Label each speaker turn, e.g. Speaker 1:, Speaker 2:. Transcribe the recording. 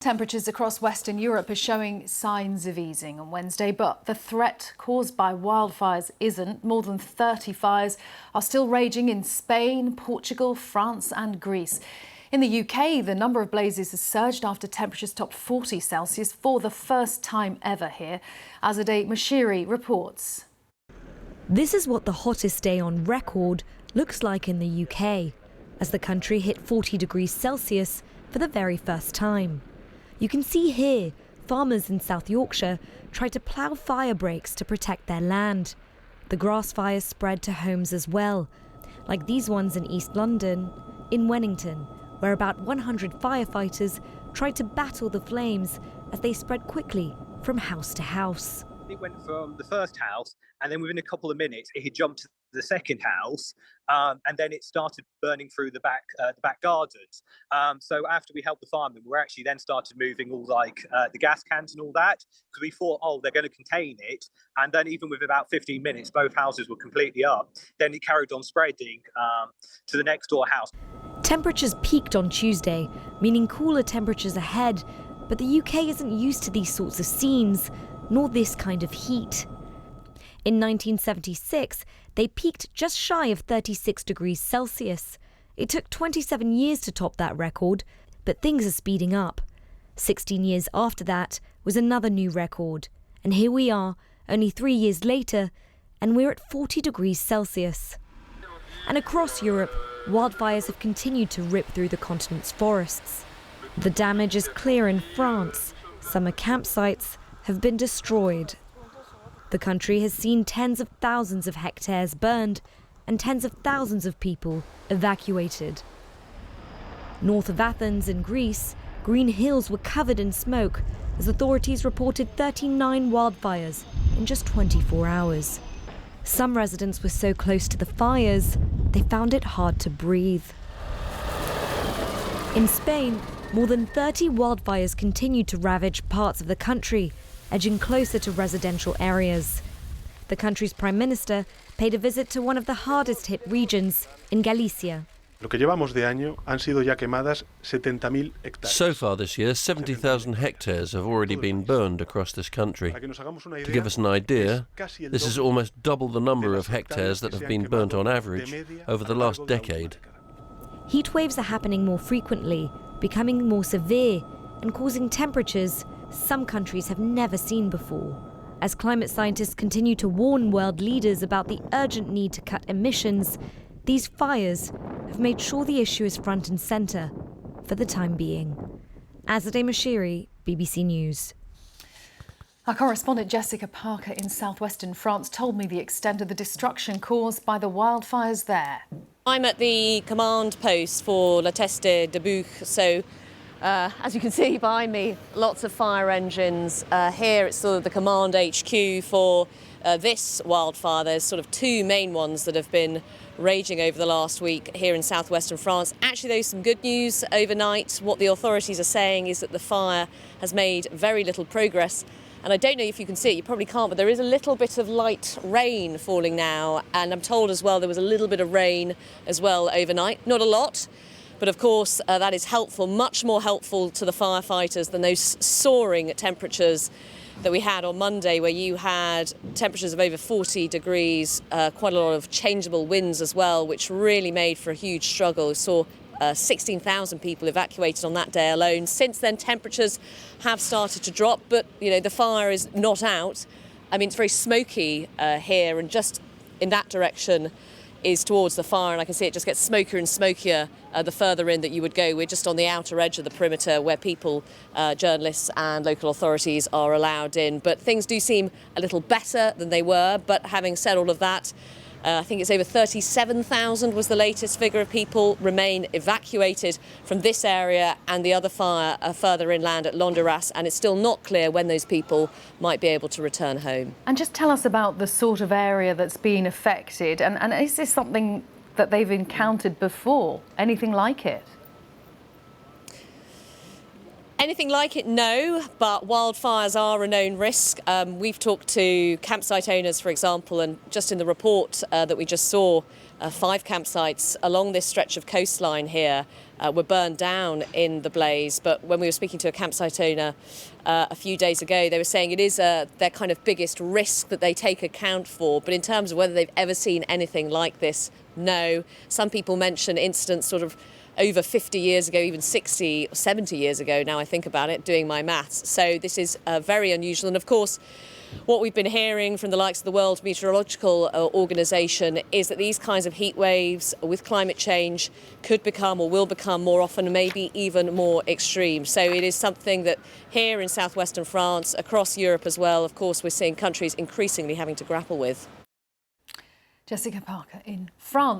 Speaker 1: Temperatures across Western Europe are showing signs of easing on Wednesday, but the threat caused by wildfires isn't. More than 30 fires are still raging in Spain, Portugal, France and Greece. In the UK, the number of blazes has surged after temperatures topped 40 Celsius for the first time ever here. Azadeh Mashiri reports.
Speaker 2: This is what the hottest day on record looks like in the UK, as the country hit 40 degrees Celsius for the very first time. You can see here, farmers in South Yorkshire tried to plough fire breaks to protect their land. The grass fires spread to homes as well, like these ones in East London, in Wennington, where about 100 firefighters tried to battle the flames as they spread quickly from house to house.
Speaker 3: It went from the first house, and then within a couple of minutes, it had jumped to the second house, and then it started burning through the back gardens. So after we helped the firemen, we actually then started moving all the gas cans and all that, because we thought, oh, they're going to contain it. And then even with about 15 minutes, both houses were completely up. Then it carried on spreading to the next door house.
Speaker 2: Temperatures peaked on Tuesday, meaning cooler temperatures ahead, but the UK isn't used to these sorts of scenes, nor this kind of heat. In 1976, they peaked just shy of 36 degrees Celsius. It took 27 years to top that record, but things are speeding up. 16 years after that was another new record. And here we are, only 3 years later, and we're at 40 degrees Celsius. And across Europe, wildfires have continued to rip through the continent's forests. The damage is clear in France. Summer campsites have been destroyed. The country has seen tens of thousands of hectares burned and tens of thousands of people evacuated. North of Athens in Greece, green hills were covered in smoke as authorities reported 39 wildfires in just 24 hours. Some residents were so close to the fires, they found it hard to breathe. In Spain, more than 30 wildfires continued to ravage parts of the country, edging closer to residential areas. The country's Prime Minister paid a visit to one of the hardest hit regions in Galicia.
Speaker 4: So far this year, 70,000 hectares have already been burned across this country. To give us an idea, this is almost double the number of hectares that have been burnt on average over the last decade.
Speaker 2: Heat waves are happening more frequently, becoming more severe, and causing temperatures some countries have never seen before. As climate scientists continue to warn world leaders about the urgent need to cut emissions, these fires have made sure the issue is front and centre for the time being. Azadeh Mashiri, BBC News.
Speaker 1: Our correspondent Jessica Parker in southwestern France told me the extent of the destruction caused by the wildfires there.
Speaker 5: I'm at the command post for La Teste de Bouc, so as you can see behind me, lots of fire engines. Here it's sort of the command HQ for this wildfire. There's sort of two main ones that have been raging over the last week here in southwestern France. Actually, there's some good news overnight. What the authorities are saying is that the fire has made very little progress. And I don't know if you can see it, you probably can't, but there is a little bit of light rain falling now. And I'm told as well there was a little bit of rain as well overnight. Not a lot. But of course, that is helpful, much more helpful to the firefighters than those soaring temperatures that we had on Monday, where you had temperatures of over 40 degrees, quite a lot of changeable winds as well, which really made for a huge struggle. We saw 16,000 people evacuated on that day alone. Since then, temperatures have started to drop, but the fire is not out. I mean, it's very smoky here, and just in that direction is towards the fire, and I can see it just gets smokier and smokier the further in that you would go. We're just on the outer edge of the perimeter where people, journalists and local authorities are allowed in. But things do seem a little better than they were. But having said all of that, I think it's over 37,000 was the latest figure of people remain evacuated from this area and the other fire further inland at Landiras, and it's still not clear when those people might be able to return home.
Speaker 1: And just tell us about the sort of area that's been affected, and is this something that they've encountered before, anything like it?
Speaker 5: Anything like it, no, but wildfires are a known risk. We've talked to campsite owners, for example, and just in the report that we just saw, 5 campsites along this stretch of coastline here were burned down in the blaze. But when we were speaking to a campsite owner a few days ago, they were saying it is their kind of biggest risk that they take account for. But in terms of whether they've ever seen anything like this, no. Some people mention incidents sort of over 50 years ago, even 60 or 70 years ago, now I think about it, doing my maths. So this is very unusual. And of course, what we've been hearing from the likes of the World Meteorological Organization is that these kinds of heat waves with climate change could become or will become more often and maybe even more extreme. So it is something that here in southwestern France, across Europe as well, of course, we're seeing countries increasingly having to grapple with.
Speaker 1: Jessica Parker in France.